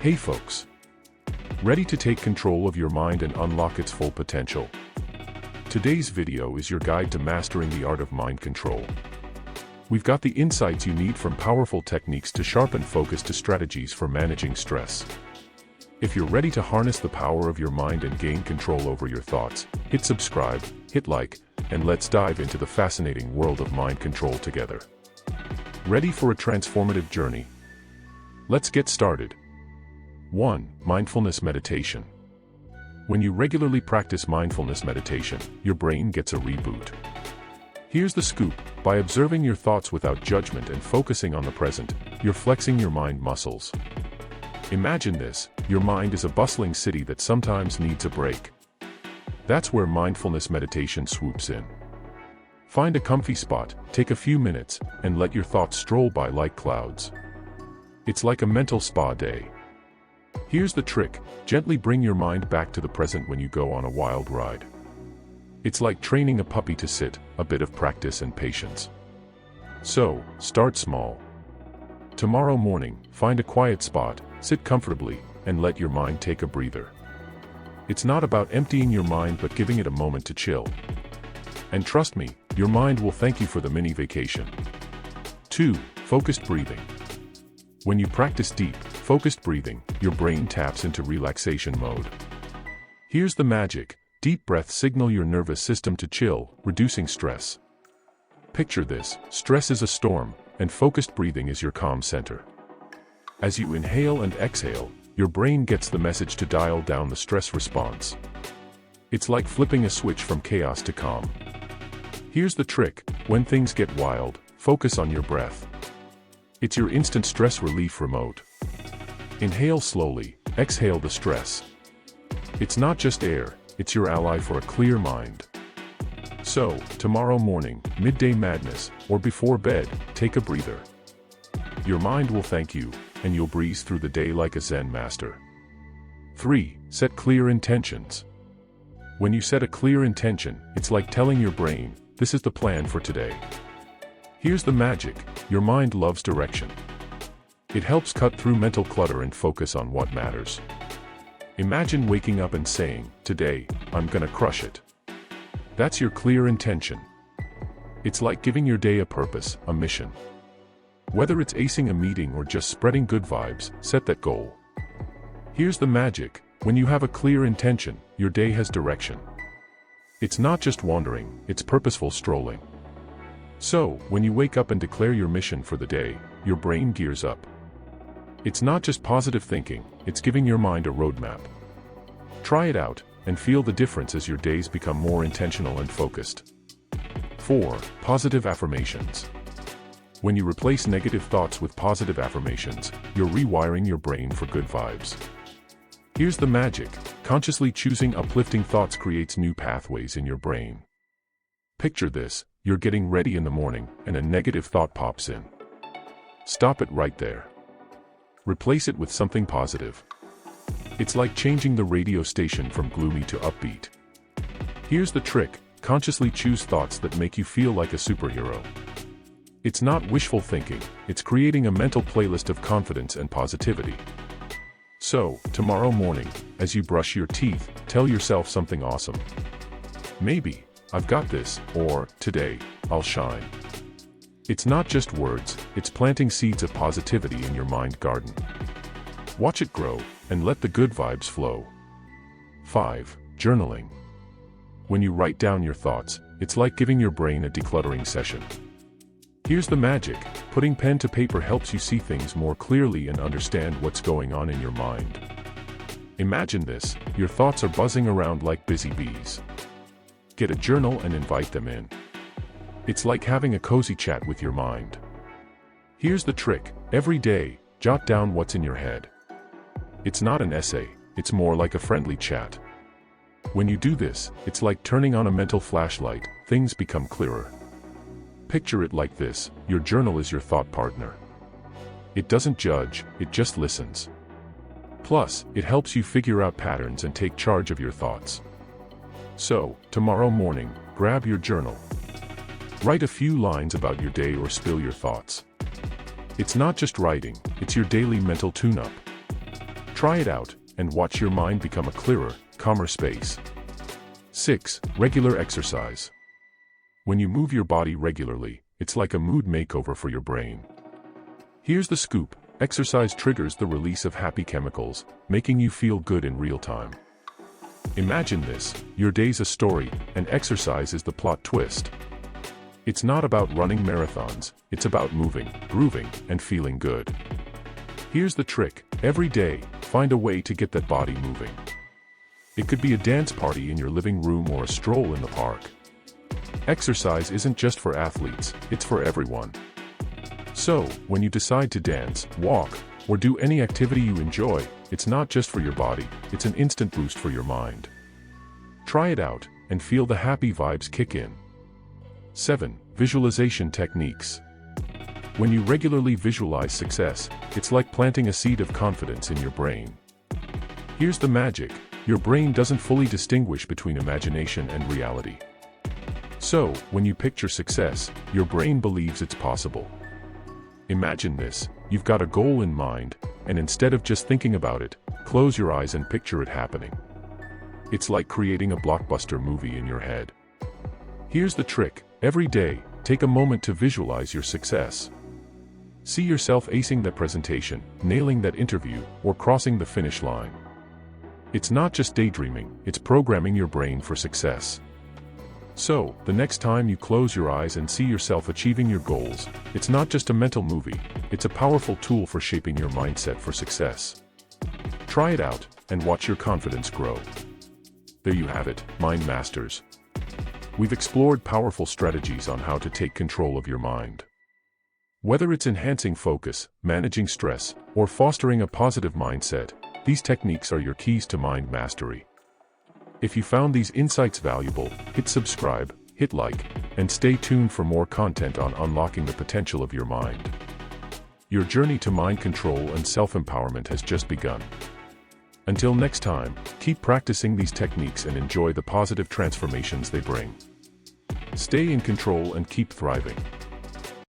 Hey folks! Ready to take control of your mind and unlock its full potential? Today's video is your guide to mastering the art of mind control. We've got the insights you need, from powerful techniques to sharpen focus to strategies for managing stress. If you're ready to harness the power of your mind and gain control over your thoughts, hit subscribe, hit like, and let's dive into the fascinating world of mind control together. Ready for a transformative journey? Let's get started. 1. Mindfulness meditation. When you regularly practice mindfulness meditation, your brain gets a reboot. Here's the scoop: by observing your thoughts without judgment and focusing on the present, you're flexing your mind muscles. Imagine this: your mind is a bustling city that sometimes needs a break. That's where mindfulness meditation swoops in. Find a comfy spot, take a few minutes, and let your thoughts stroll by like clouds. It's like a mental spa day. Here's the trick: gently bring your mind back to the present when you go on a wild ride. It's like training a puppy to sit, a bit of practice and patience. So, start small. Tomorrow morning, find a quiet spot, sit comfortably, and let your mind take a breather. It's not about emptying your mind but giving it a moment to chill. And trust me, your mind will thank you for the mini vacation. 2. Focused breathing. When you practice deep, focused breathing, your brain taps into relaxation mode. Here's the magic: deep breaths signal your nervous system to chill, reducing stress. Picture this: stress is a storm, and focused breathing is your calm center. As you inhale and exhale, your brain gets the message to dial down the stress response. It's like flipping a switch from chaos to calm. Here's the trick: when things get wild, focus on your breath. It's your instant stress relief remote. Inhale slowly, exhale the stress. It's not just air, it's your ally for a clear mind. So, tomorrow morning, midday madness, or before bed, take a breather. Your mind will thank you, and you'll breeze through the day like a Zen master. 3. Set clear intentions. When you set a clear intention, it's like telling your brain, "This is the plan for today." Here's the magic: your mind loves direction. It helps cut through mental clutter and focus on what matters. Imagine waking up and saying, "Today, I'm gonna crush it." That's your clear intention. It's like giving your day a purpose, a mission. Whether it's acing a meeting or just spreading good vibes, set that goal. Here's the magic: when you have a clear intention, your day has direction. It's not just wandering, it's purposeful strolling. So, when you wake up and declare your mission for the day, your brain gears up. It's not just positive thinking, it's giving your mind a roadmap. Try it out, and feel the difference as your days become more intentional and focused. 4. Positive affirmations. When you replace negative thoughts with positive affirmations, you're rewiring your brain for good vibes. Here's the magic: consciously choosing uplifting thoughts creates new pathways in your brain. Picture this: you're getting ready in the morning, and a negative thought pops in. Stop it right there. Replace it with something positive. It's like changing the radio station from gloomy to upbeat. Here's the trick: consciously choose thoughts that make you feel like a superhero. It's not wishful thinking, it's creating a mental playlist of confidence and positivity. So, tomorrow morning, as you brush your teeth, tell yourself something awesome. Maybe, "I've got this," or "Today, I'll shine." It's not just words, it's planting seeds of positivity in your mind garden. Watch it grow, and let the good vibes flow. 5. Journaling. When you write down your thoughts, it's like giving your brain a decluttering session. Here's the magic: putting pen to paper helps you see things more clearly and understand what's going on in your mind. Imagine this: your thoughts are buzzing around like busy bees. Get a journal and invite them in. It's like having a cozy chat with your mind. Here's the trick: every day, jot down what's in your head. It's not an essay, it's more like a friendly chat. When you do this, it's like turning on a mental flashlight, things become clearer. Picture it like this: your journal is your thought partner. It doesn't judge, it just listens. Plus, it helps you figure out patterns and take charge of your thoughts. So, tomorrow morning, grab your journal. Write a few lines about your day or spill your thoughts. It's not just writing, it's your daily mental tune-up. Try it out, and watch your mind become a clearer, calmer space. 6. Regular exercise. When you move your body regularly, it's like a mood makeover for your brain. Here's the scoop: exercise triggers the release of happy chemicals, making you feel good in real time. Imagine this: your day's a story, and exercise is the plot twist. It's not about running marathons, it's about moving, grooving, and feeling good. Here's the trick: every day, find a way to get that body moving. It could be a dance party in your living room or a stroll in the park. Exercise isn't just for athletes, it's for everyone. So, when you decide to dance, walk, or do any activity you enjoy, it's not just for your body, it's an instant boost for your mind. Try it out, and feel the happy vibes kick in. 7. Visualization techniques. When you regularly visualize success, it's like planting a seed of confidence in your brain. Here's the magic: your brain doesn't fully distinguish between imagination and reality. So, when you picture success, your brain believes it's possible. Imagine this: you've got a goal in mind, and instead of just thinking about it, close your eyes and picture it happening. It's like creating a blockbuster movie in your head. Here's the trick: every day, take a moment to visualize your success. See yourself acing that presentation, nailing that interview, or crossing the finish line. It's not just daydreaming, it's programming your brain for success. So, the next time you close your eyes and see yourself achieving your goals, it's not just a mental movie, it's a powerful tool for shaping your mindset for success. Try it out, and watch your confidence grow. There you have it, Mind Masters. We've explored powerful strategies on how to take control of your mind. Whether it's enhancing focus, managing stress, or fostering a positive mindset, these techniques are your keys to mind mastery. If you found these insights valuable, hit subscribe, hit like, and stay tuned for more content on unlocking the potential of your mind. Your journey to mind control and self-empowerment has just begun. Until next time, keep practicing these techniques and enjoy the positive transformations they bring. Stay in control and keep thriving.